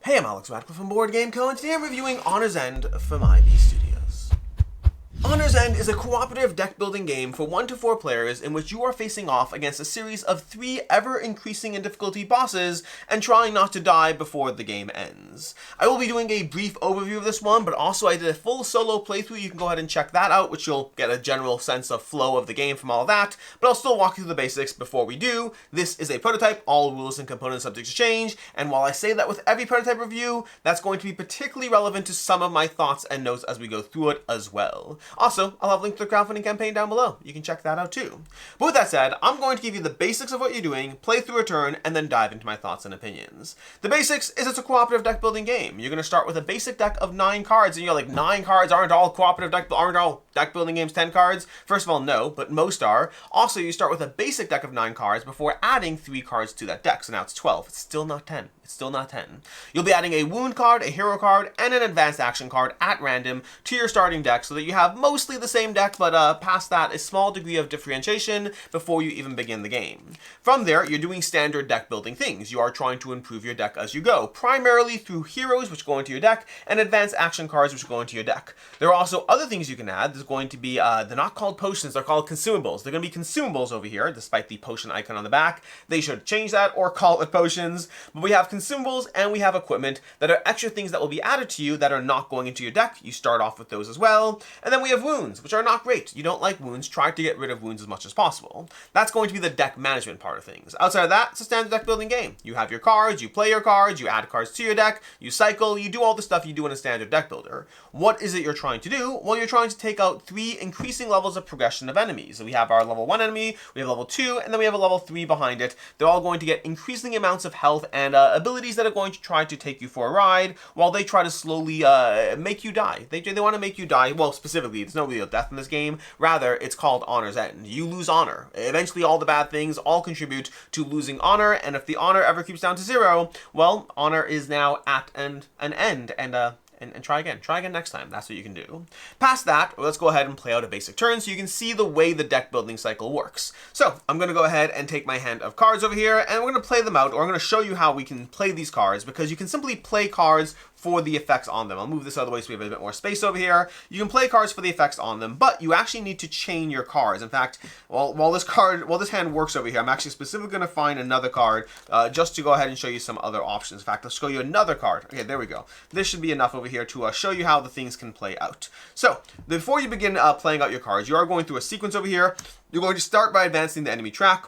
Hey, I'm Alex Radcliffe from Board Game Co, and today I'm reviewing Honor's End from IB Studios. Honor's End is a cooperative deck-building game for 1 to 4 players in which you are facing off against a series of 3 ever-increasing in difficulty bosses and trying not to die before the game ends. I will be doing a brief overview of this one, but also I did a full solo playthrough. You can go ahead and check that out, which you'll get a general sense of flow of the game from all that, but I'll still walk you through the basics before we do. This is a prototype, all rules and components subject to change, and while I say that with every prototype review, that's going to be particularly relevant to some of my thoughts and notes as we go through it as well. Also, I'll have links to the crowdfunding campaign down below. You can check that out too. But with that said, I'm going to give you the basics of what you're doing, play through a turn, and then dive into my thoughts and opinions. The basics is it's a cooperative deck building game. You're going to start with a basic deck of 9 cards, and you're like, 9 cards aren't all deck building games 10 cards? First of all, no, but most are. Also, you start with a basic deck of 9 cards before adding 3 cards to that deck, so now it's 12. It's still not 10. It's still not 10. You'll be adding a wound card, a hero card, and an advanced action card at random to your starting deck so that you have mostly the same deck, but past that, a small degree of differentiation before you even begin the game. From there, you're doing standard deck building things. You are trying to improve your deck as you go, primarily through heroes, which go into your deck, and advanced action cards, which go into your deck. There are also other things you can add. There's going to be, they're not called potions, they're called consumables. They're going to be consumables over here, despite the potion icon on the back. They should change that or call it potions, but we have consumables and we have equipment that are extra things that will be added to you that are not going into your deck. You start off with those as well. And then we have wounds, which are not great. You don't like wounds, try to get rid of wounds as much as possible. That's going to be the deck management part of things. Outside of that, it's a standard deck building game. You have your cards, you play your cards, you add cards to your deck, you cycle, you do all the stuff you do in a standard deck builder. What is it you're trying to do? Well, you're trying to take out 3 increasing levels of progression of enemies. So we have our level 1 enemy, we have level 2, and then we have a level 3 behind it. They're all going to get increasing amounts of health and abilities that are going to try to take you for a ride while they try to slowly make you die. They want to make you die. Well, specifically, there's no real death in this game. Rather, it's called Honor's End. You lose honor. Eventually, all the bad things all contribute to losing honor, and if the honor ever creeps down to 0, well, honor is now at an end, and try again. Try again next time. That's what you can do. Past that, let's go ahead and play out a basic turn so you can see the way the deck building cycle works. So I'm going to go ahead and take my hand of cards over here, and we're going to play them out, or I'm going to show you how we can play these cards, because you can simply play cards for the effects on them. I'll move this out of the way so we have a bit more space over here. You can play cards for the effects on them, but you actually need to chain your cards. In fact, while this hand works over here, I'm actually specifically going to find another card just to go ahead and show you some other options. In fact, let's show you another card. Okay, there we go. This should be enough over here to show you how the things can play out. So, before you begin playing out your cards, you are going through a sequence over here. You're going to start by advancing the enemy track.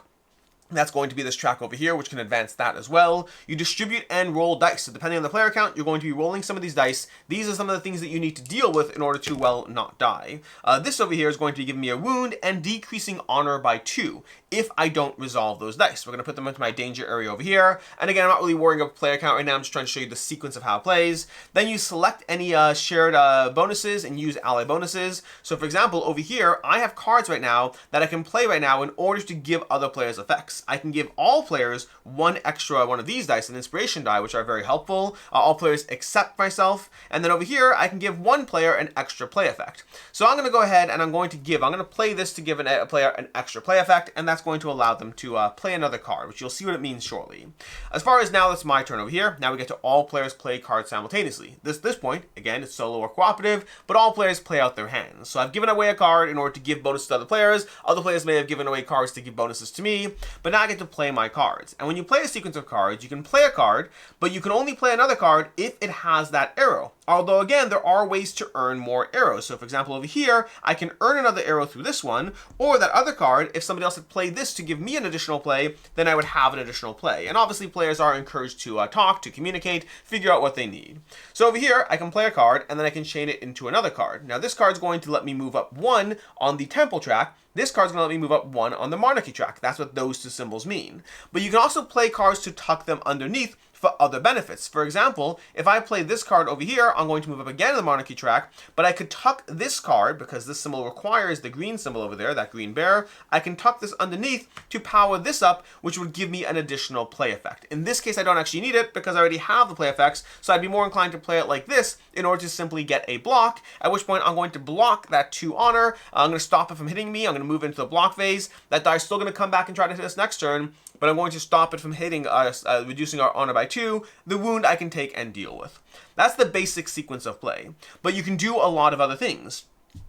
That's going to be this track over here, which can advance that as well. You distribute and roll dice. So depending on the player count, you're going to be rolling some of these dice. These are some of the things that you need to deal with in order to, well, not die. This over here is going to give me a wound and decreasing honor by 2 if I don't resolve those dice. We're going to put them into my danger area over here. And again, I'm not really worrying about player count right now. I'm just trying to show you the sequence of how it plays. Then you select any shared bonuses and use ally bonuses. So for example, over here, I have cards right now that I can play right now in order to give other players effects. I can give all players one of these dice, an inspiration die, which are very helpful. All players except myself. And then over here, I can give one player an extra play effect. So I'm going to go ahead and I'm going to play this to give a player an extra play effect, and that's going to allow them to play another card, which you'll see what it means shortly. As far as now, that's my turn over here. Now we get to all players play cards simultaneously. This point, again, it's solo or cooperative, but all players play out their hands. So I've given away a card in order to give bonuses to other players. Other players may have given away cards to give bonuses to me, but now I get to play my cards. And when you play a sequence of cards, you can play a card, but you can only play another card if it has that arrow. Although again, there are ways to earn more arrows. So for example, over here, I can earn another arrow through this one, or that other card, if somebody else had played this to give me an additional play, then I would have an additional play. And obviously players are encouraged to talk, to communicate, figure out what they need. So over here, I can play a card, and then I can chain it into another card. Now this card's going to let me move up 1 on the Temple track. This card's going to let me move up 1 on the Monarchy track. That's what those 2 symbols mean. But you can also play cards to tuck them underneath for other benefits. For example, if I play this card over here, I'm going to move up again to the Monarchy track, but I could tuck this card, because this symbol requires the green symbol over there, that green bear. I can tuck this underneath to power this up, which would give me an additional play effect. In this case, I don't actually need it because I already have the play effects, so I'd be more inclined to play it like this in order to simply get a block, at which point I'm going to block that 2 honor. I'm going to stop it from hitting me. I'm going to move into the block phase. That die's still going to come back and try to hit us next turn, but I'm going to stop it from hitting us, reducing our honor by 2. The wound I can take and deal with. That's the basic sequence of play. But you can do a lot of other things.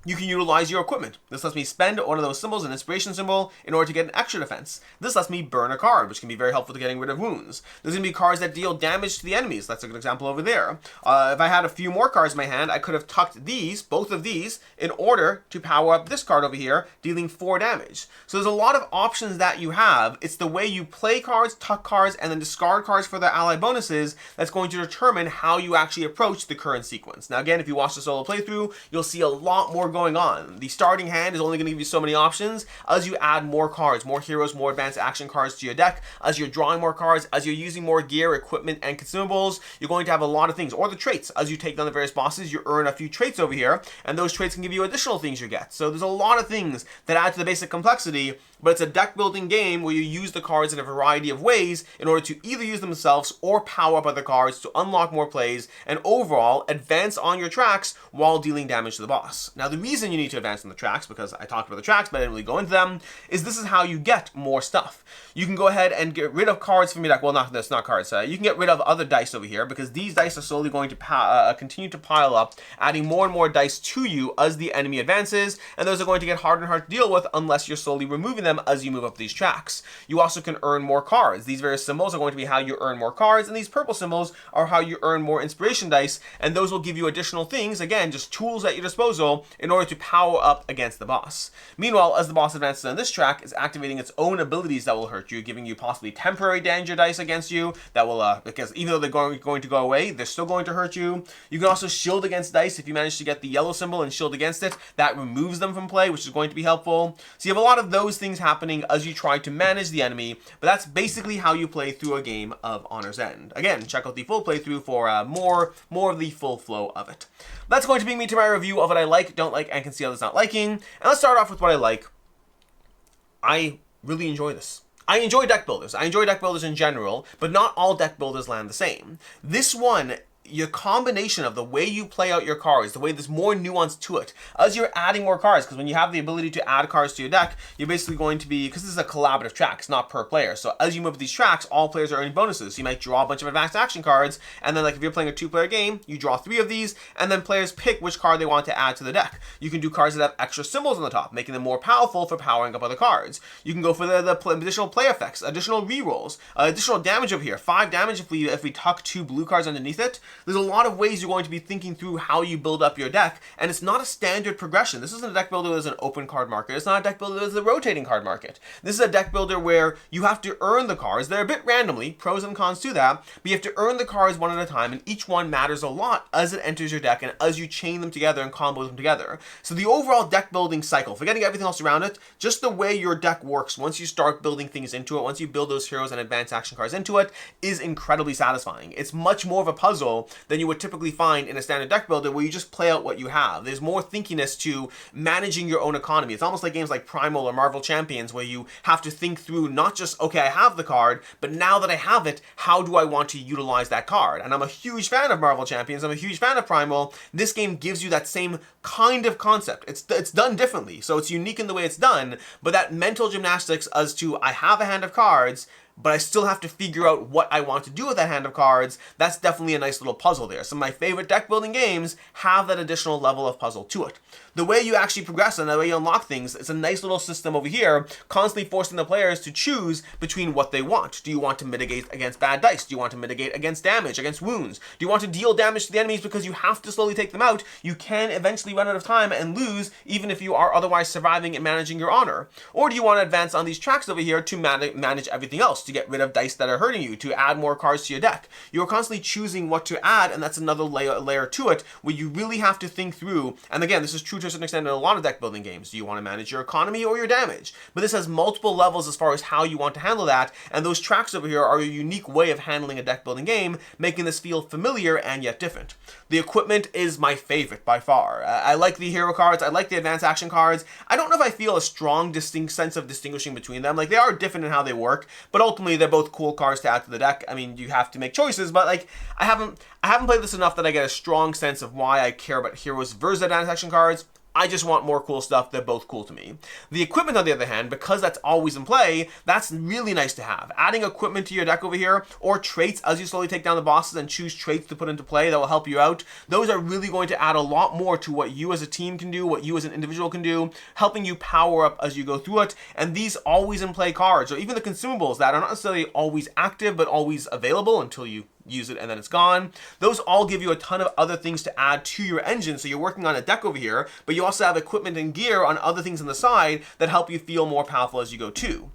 You can utilize your equipment. This lets me spend one of those symbols, an inspiration symbol, in order to get an extra defense. This lets me burn a card, which can be very helpful to getting rid of wounds. There's going to be cards that deal damage to the enemies. That's a good example over there. If I had a few more cards in my hand, I could have tucked these, both of these, in order to power up this card over here, dealing 4 damage. So there's a lot of options that you have. It's the way you play cards, tuck cards, and then discard cards for their ally bonuses that's going to determine how you actually approach the current sequence. Now again, if you watch the solo playthrough, you'll see a lot more going on. The starting hand is only going to give you so many options. As you add more cards, more heroes, more advanced action cards to your deck, as you're drawing more cards, as you're using more gear, equipment, and consumables, you're going to have a lot of things. Or the traits. As you take down the various bosses, you earn a few traits over here, and those traits can give you additional things you get. So there's a lot of things that add to the basic complexity, but it's a deck building game where you use the cards in a variety of ways in order to either use themselves or power up other cards to unlock more plays and overall advance on your tracks while dealing damage to the boss. Now the reason you need to advance on the tracks, because I talked about the tracks but I didn't really go into them, is this is how you get more stuff. You can go ahead and get rid of cards from your deck. Well, not cards. You can get rid of other dice over here because these dice are slowly going to continue to pile up, adding more and more dice to you as the enemy advances, and those are going to get harder and harder to deal with unless you're slowly removing them as you move up these tracks. You also can earn more cards. These various symbols are going to be how you earn more cards, and these purple symbols are how you earn more inspiration dice, and those will give you additional things, again, just tools at your disposal in order to power up against the boss. Meanwhile, as the boss advances on this track, it's activating its own abilities that will hurt you, giving you possibly temporary danger dice against you that will, because even though they're going to go away, they're still going to hurt you. You can also shield against dice. If you manage to get the yellow symbol and shield against it, that removes them from play, which is going to be helpful. So you have a lot of those things happening as you try to manage the enemy, but that's basically how you play through a game of Honor's End. Again, check out the full playthrough for more of the full flow of it. That's going to bring me to my review of what I like, don't like, and can see others not liking. And let's start off with what I like. I really enjoy this. I enjoy deck builders. I enjoy deck builders in general, but not all deck builders land the same. This one, your combination of the way you play out your cards, the way there's more nuance to it, as you're adding more cards, because when you have the ability to add cards to your deck, you're basically going to be, because this is a collaborative track, it's not per player, so as you move these tracks, all players are earning bonuses. So you might draw a bunch of advanced action cards, and then like if you're playing a 2-player game, you draw 3 of these, and then players pick which card they want to add to the deck. You can do cards that have extra symbols on the top, making them more powerful for powering up other cards. You can go for the additional play effects, additional rerolls, additional damage over here, 5 damage if we tuck 2 blue cards underneath it. There's a lot of ways you're going to be thinking through how you build up your deck, and it's not a standard progression. This isn't a deck builder that's an open card market. It's not a deck builder that's a rotating card market. This is a deck builder where you have to earn the cards. They're a bit randomly, pros and cons to that, but you have to earn the cards one at a time, and each one matters a lot as it enters your deck and as you chain them together and combo them together. So the overall deck building cycle, forgetting everything else around it, just the way your deck works once you start building things into it, once you build those heroes and advanced action cards into it, is incredibly satisfying. It's much more of a puzzle than you would typically find in a standard deck builder where you just play out what you have. There's more thinkiness to managing your own economy. It's almost like games like Primal or Marvel Champions where you have to think through not just, okay, I have the card, but now that I have it, how do I want to utilize that card? And I'm a huge fan of Marvel Champions. I'm a huge fan of Primal. This game gives you that same kind of concept. It's done differently, so it's unique in the way it's done, but that mental gymnastics as to, I have a hand of cards, but I still have to figure out what I want to do with that hand of cards, that's definitely a nice little puzzle there. Some of my favorite deck building games have that additional level of puzzle to it. The way you actually progress and the way you unlock things, it's a nice little system over here, constantly forcing the players to choose between what they want. Do you want to mitigate against bad dice? Do you want to mitigate against damage, against wounds? Do you want to deal damage to the enemies because you have to slowly take them out? You can eventually run out of time and lose, even if you are otherwise surviving and managing your honor. Or do you want to advance on these tracks over here to manage everything else, to get rid of dice that are hurting you, to add more cards to your deck? You're constantly choosing what to add, and that's another layer to it where you really have to think through. And again, this is true to a certain extent in a lot of deck building games. Do you want to manage your economy or your damage? But this has multiple levels as far as how you want to handle that, and those tracks over here are a unique way of handling a deck building game, making this feel familiar and yet different. The equipment is my favorite by far. I like the hero cards, I like the advanced action cards. I don't know if I feel a strong distinct sense of distinguishing between them. Like, they are different in how they work, but ultimately they're both cool cards to add to the deck. I mean, you have to make choices, but like, I haven't played this enough that I get a strong sense of why I care about heroes versus advanced action cards. I just want more cool stuff. They're both cool to me. The equipment, on the other hand, because that's always in play, that's really nice to have. Adding equipment to your deck over here, or traits as you slowly take down the bosses and choose traits to put into play that will help you out, those are really going to add a lot more to what you as a team can do, what you as an individual can do, helping you power up as you go through it. And these always in play cards, or even the consumables that are not necessarily always active, but always available until you use it and then it's gone. Those all give you a ton of other things to add to your engine. So you're working on a deck over here, but you also have equipment and gear on other things on the side that help you feel more powerful as you go too.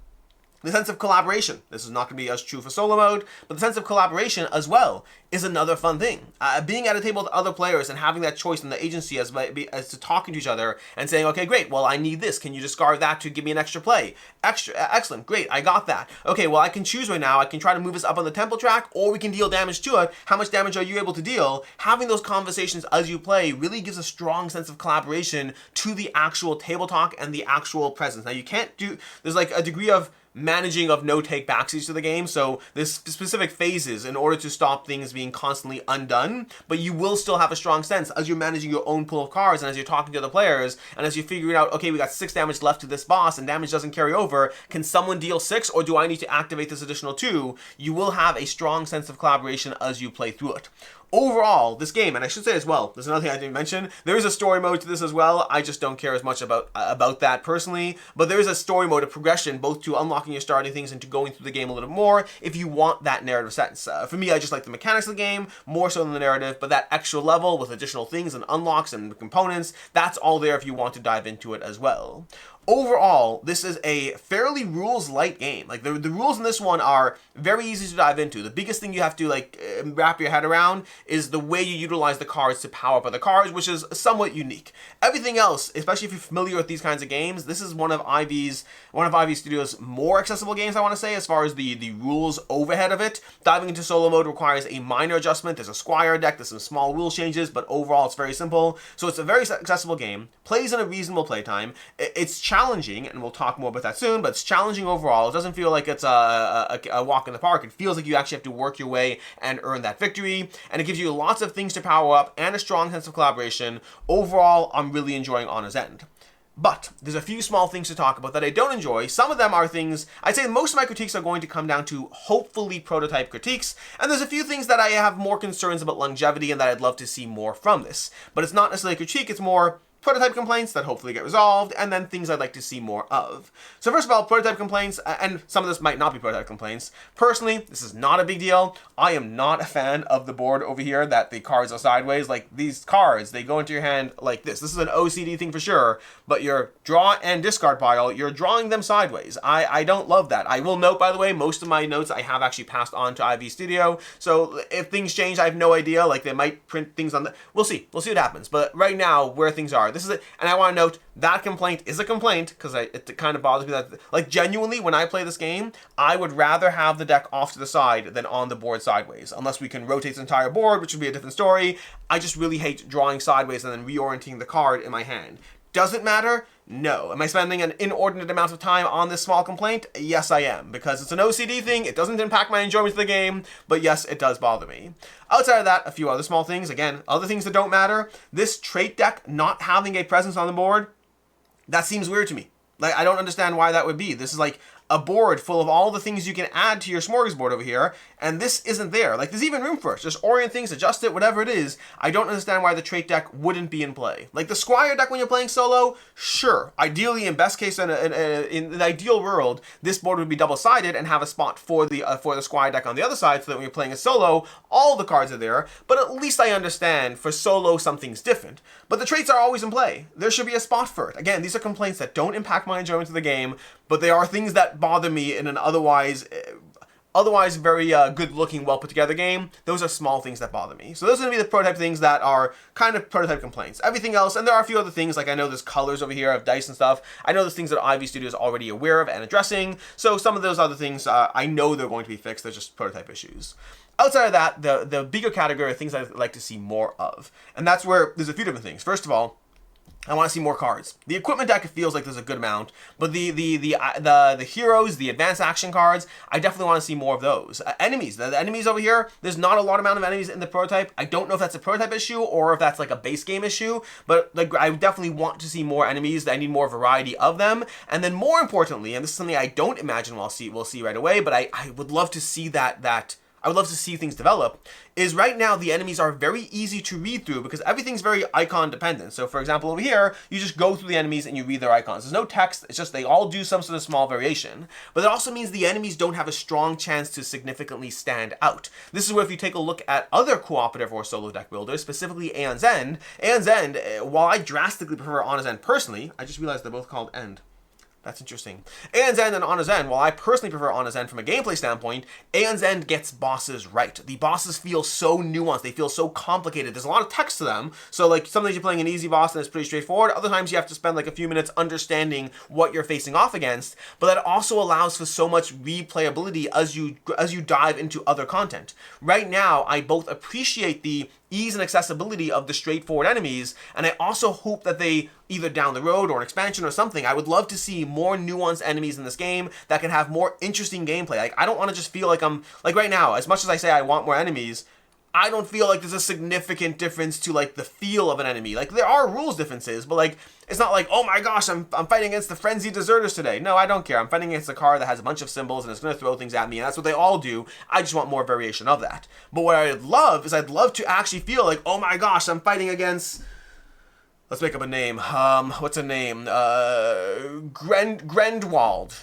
The sense of collaboration. This is not going to be as true for solo mode, but the sense of collaboration as well is another fun thing. Being at a table with other players and having that choice and the agency as to talking to each other and saying, okay, great, well, I need this. Can you discard that to give me an extra play? Excellent, great, I got that. Okay, well, I can choose right now. I can try to move this up on the temple track, or we can deal damage to it. How much damage are you able to deal? Having those conversations as you play really gives a strong sense of collaboration to the actual table talk and the actual presence. Now, you can't do, there's like a degree of managing of no take backsies to the game, so there's specific phases in order to stop things being constantly undone, but you will still have a strong sense as you're managing your own pool of cards and as you're talking to other players and as you're figuring out, okay, we got 6 damage left to this boss and damage doesn't carry over, can someone deal 6 or do I need to activate this additional 2? You will have a strong sense of collaboration as you play through it. Overall, this game, and I should say as well, there's another thing I didn't mention, there is a story mode to this as well. I just don't care as much about that personally, but there is a story mode of progression, both to unlocking your starting things and to going through the game a little bit more if you want that narrative sense. For me, I just like the mechanics of the game more so than the narrative, but that extra level with additional things and unlocks and components, that's all there if you want to dive into it as well. Overall, this is a fairly rules-light game. Like, the rules in this one are very easy to dive into. The biggest thing you have to, wrap your head around is the way you utilize the cards to power up other cards, which is somewhat unique. Everything else, especially if you're familiar with these kinds of games, this is one of Ivy Studios' more accessible games, I want to say, as far as the rules overhead of it. Diving into solo mode requires a minor adjustment. There's a Squire deck, there's some small rule changes, but overall it's very simple. So it's a very accessible game, plays in a reasonable playtime. It's challenging, and we'll talk more about that soon, but it's challenging overall. It doesn't feel like it's a walk in the park. It feels like you actually have to work your way and earn that victory, and it gives you lots of things to power up and a strong sense of collaboration. Overall, I'm really enjoying Honor's End. But there's a few small things to talk about that I don't enjoy. Some of them are things, I'd say most of my critiques are going to come down to hopefully prototype critiques, and there's a few things that I have more concerns about longevity and that I'd love to see more from this. But it's not necessarily a critique, it's more prototype complaints that hopefully get resolved, and then things I'd like to see more of. So first of all, prototype complaints, and some of this might not be prototype complaints. Personally, this is not a big deal. I am not a fan of the board over here that the cards are sideways. Like, these cards, they go into your hand like this. This is an OCD thing for sure, but your draw and discard pile, you're drawing them sideways. I don't love that. I will note, by the way, most of my notes I have actually passed on to Ivy Studio, so if things change, I have no idea. Like, they might print things on the... We'll see what happens, but right now, where things are, this is it. And I want to note that complaint is a complaint because it kind of bothers me that, like, genuinely, when I play this game, I would rather have the deck off to the side than on the board sideways, unless we can rotate the entire board, which would be a different story. I just really hate drawing sideways and then reorienting the card in my hand. Does it matter? No. Am I spending an inordinate amount of time on this small complaint? Yes, I am, because it's an OCD thing. It doesn't impact my enjoyment of the game, but yes, it does bother me. Outside of that, a few other small things. Again, other things that don't matter. This trait deck not having a presence on the board, that seems weird to me. Like, I don't understand why that would be. This is like a board full of all the things you can add to your smorgasbord over here, and this isn't there. Like, there's even room for it. Just orient things, adjust it, whatever it is. I don't understand why the trait deck wouldn't be in play. Like, the Squire deck when you're playing solo, sure. Ideally, in best case, in the ideal world, this board would be double-sided and have a spot for the Squire deck on the other side, so that when you're playing a solo, all the cards are there. But at least I understand, for solo, something's different. But the traits are always in play. There should be a spot for it. Again, these are complaints that don't impact my enjoyment of the game, but they are things that bother me in an otherwise very good-looking, well-put-together game. Those are small things that bother me. So those are going to be the prototype things that are kind of prototype complaints. Everything else, and there are a few other things, like I know there's colors over here of dice and stuff. I know there's things that Ivy Studio is already aware of and addressing. So some of those other things, I know they're going to be fixed. They're just prototype issues. Outside of that, the bigger category of things I'd like to see more of. And that's where there's a few different things. First of all, I want to see more cards. The equipment deck feels like there's a good amount, but the heroes, the advanced action cards, I definitely want to see more of those. Enemies, the enemies over here, there's not a lot amount of enemies in the prototype. I don't know if that's a prototype issue or if that's like a base game issue, but like I definitely want to see more enemies. I need more variety of them, and then more importantly, and this is something I don't imagine we'll see right away, but I would love to see I would love to see things develop, is right now the enemies are very easy to read through because everything's very icon dependent. So for example, over here, you just go through the enemies and you read their icons. There's no text, it's just they all do some sort of small variation. But it also means the enemies don't have a strong chance to significantly stand out. This is where if you take a look at other cooperative or solo deck builders, specifically Aeon's End, while I drastically prefer Honor's End personally, I just realized they're both called End. That's interesting. Aeon's End and Honor's End, while I personally prefer Honor's End from a gameplay standpoint, Aeon's End gets bosses right. The bosses feel so nuanced, they feel so complicated. There's a lot of text to them, so like sometimes you're playing an easy boss and it's pretty straightforward, other times you have to spend like a few minutes understanding what you're facing off against, but that also allows for so much replayability as you dive into other content. Right now, I both appreciate the ease and accessibility of the straightforward enemies, and I also hope that they, either down the road or an expansion or something, I would love to see more nuanced enemies in this game that can have more interesting gameplay. Like, I don't want to just feel like I'm, like right now, as much as I say I want more enemies, I don't feel like there's a significant difference to like the feel of an enemy. Like there are rules differences, but like it's not like, oh my gosh, I'm fighting against the frenzied deserters today. No, I don't care. I'm fighting against a card that has a bunch of symbols and it's going to throw things at me, and that's what they all do. I just want more variation of that. But what I'd love is I'd love to actually feel like, oh my gosh, I'm fighting against, let's make up a name. What's a name? Grendwald.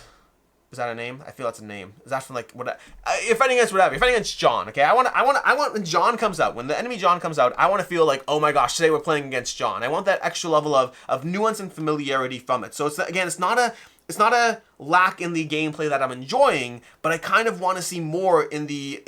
Is that a name? I feel that's a name. Is that from like what? You're fighting against whatever. You're fighting against John. Okay, I want when John comes out, when the enemy John comes out, I want to feel like, oh my gosh, today we're playing against John. I want that extra level of nuance and familiarity from it. So it's again, it's not a lack in the gameplay that I'm enjoying, but I kind of want to see more in the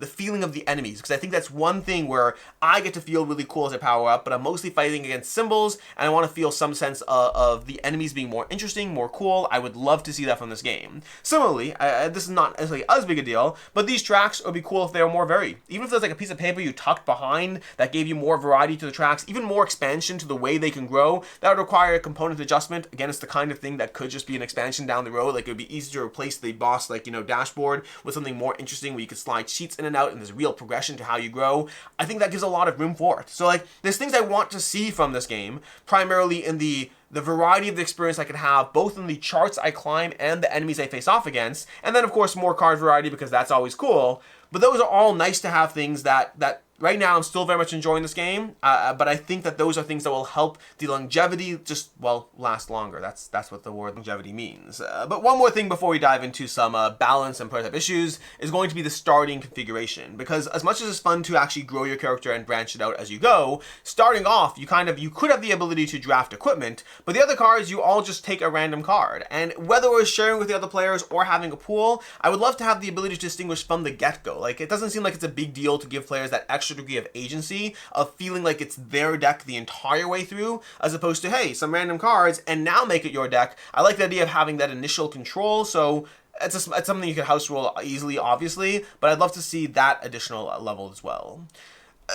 feeling of the enemies, because I think that's one thing where I get to feel really cool as I power up, but I'm mostly fighting against symbols, and I want to feel some sense of the enemies being more interesting, more cool. I would love to see that from this game. Similarly, this is not necessarily as big a deal, but these tracks would be cool if they were more varied. Even if there's like a piece of paper you tucked behind that gave you more variety to the tracks, even more expansion to the way they can grow, that would require a component adjustment. Again, it's the kind of thing that could just be an expansion down the road. Like it would be easy to replace the boss, like, dashboard with something more interesting where you could slide sheets in and out and there's real progression to how you grow. I think that gives a lot of room for it. So like there's things I want to see from this game, primarily in the variety of the experience I can have, both in the charts I climb and the enemies I face off against, and then of course more card variety because that's always cool. But those are all nice to have things that right now I'm still very much enjoying this game, but I think that those are things that will help the longevity just, well, last longer. That's what the word longevity means. But one more thing before we dive into some balance and prototype issues is going to be the starting configuration, because as much as it's fun to actually grow your character and branch it out as you go, starting off, you could have the ability to draft equipment, but the other cards, you all just take a random card. And whether we're sharing with the other players or having a pool, I would love to have the ability to distinguish from the get-go. Like, it doesn't seem like it's a big deal to give players that extra degree of agency of feeling like it's their deck the entire way through, as opposed to, hey, some random cards and now make it your deck. I like the idea of having that initial control, so it's something you can house rule easily, obviously, but I'd love to see that additional level as well.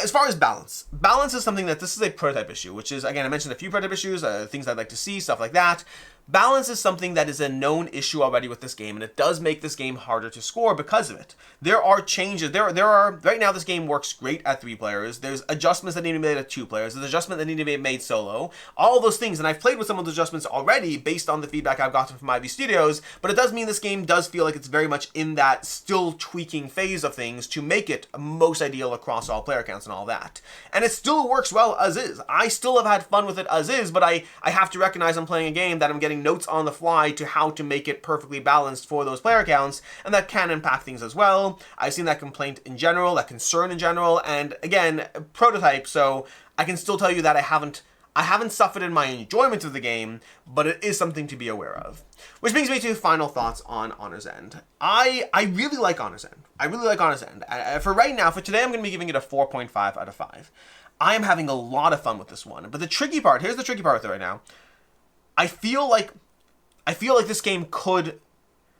As far as balance is something that this is a prototype issue, which is, again, I mentioned a few prototype issues, things I'd like to see, stuff like that. Balance is something that is a known issue already with this game, and it does make this game harder to score because of it. There are changes. There are right now this game works great at 3 players. There's adjustments that need to be made at 2 players. There's adjustments that need to be made solo. All of those things, and I've played with some of those adjustments already based on the feedback I've gotten from IB Studios, but it does mean this game does feel like it's very much in that still tweaking phase of things to make it most ideal across all player counts and all that. And it still works well as is. I still have had fun with it as is, but I have to recognize I'm playing a game that I'm getting notes on the fly to how to make it perfectly balanced for those player counts, and that can impact things as well. I've seen that complaint in general, that concern in general, and again, prototype, so I can still tell you that I haven't suffered in my enjoyment of the game, but it is something to be aware of. Which brings me to final thoughts on Honor's End. I really like Honor's End. I really like Honor's End. For right now, for today, I'm going to be giving it a 4.5 out of 5. I am having a lot of fun with this one, but the tricky part, here's the tricky part with it right now. I feel like this game could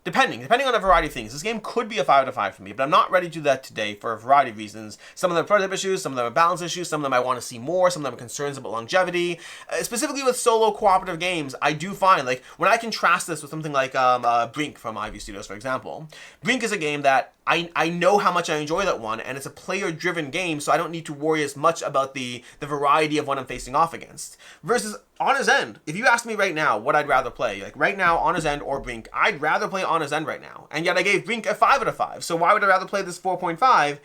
Depending on a variety of things. This game could be a 5 out of 5 for me, but I'm not ready to do that today for a variety of reasons. Some of them are prototype issues, some of them are balance issues, some of them I want to see more, some of them are concerns about longevity. Specifically with solo cooperative games, I do find, like, when I contrast this with something like Brink from Ivy Studios, for example, Brink is a game that I know how much I enjoy that one, and it's a player-driven game, so I don't need to worry as much about the variety of what I'm facing off against. Versus Honor's End, if you ask me right now what I'd rather play, like right now, Honor's End or Brink, I'd rather play Honor's End right now. And yet I gave Brink a 5 out of 5, so why would I rather play this 4.5?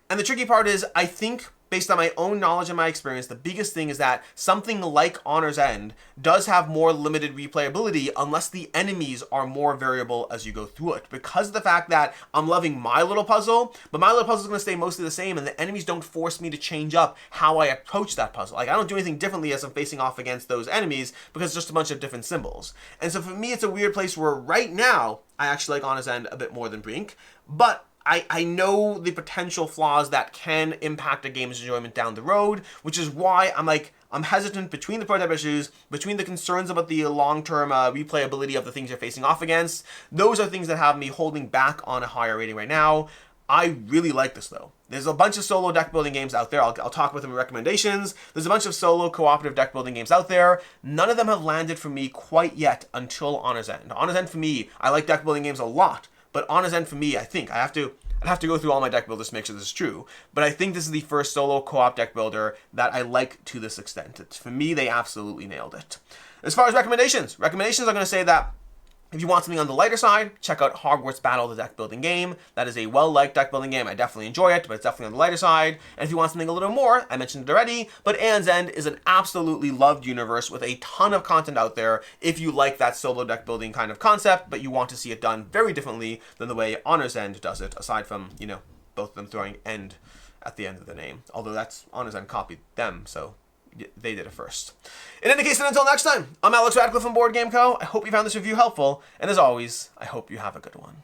And the tricky part is, I think, based on my own knowledge and my experience, the biggest thing is that something like Honor's End does have more limited replayability unless the enemies are more variable as you go through it. Because of the fact that I'm loving my little puzzle, but my little puzzle is going to stay mostly the same, and the enemies don't force me to change up how I approach that puzzle. Like, I don't do anything differently as I'm facing off against those enemies because it's just a bunch of different symbols. And so for me, it's a weird place where right now, I actually like Honor's End a bit more than Brink, but I know the potential flaws that can impact a game's enjoyment down the road, which is why I'm hesitant between the prototype issues, between the concerns about the long-term replayability of the things you're facing off against. Those are things that have me holding back on a higher rating right now. I really like this, though. There's a bunch of solo deck building games out there. I'll talk about them in recommendations. There's a bunch of solo cooperative deck building games out there. None of them have landed for me quite yet until Honor's End. Honor's End for me, I like deck building games a lot, but Honor's End for me, I think I'd have to go through all my deck builders to make sure this is true, but I think this is the first solo co-op deck builder that I like to this extent. For me, they absolutely nailed it. As far as recommendations I'm going to say that if you want something on the lighter side, check out Hogwarts Battle, the deck building game. That is a well-liked deck building game. I definitely enjoy it, but it's definitely on the lighter side. And if you want something a little more, I mentioned it already, but Anne's End is an absolutely loved universe with a ton of content out there if you like that solo deck building kind of concept, but you want to see it done very differently than the way Honor's End does it, aside from, both of them throwing end at the end of the name. Although that's Honor's End copied them, so they did it first. In any case, and until next time, I'm Alex Radcliffe from Board Game Co. I hope you found this review helpful, and as always, I hope you have a good one.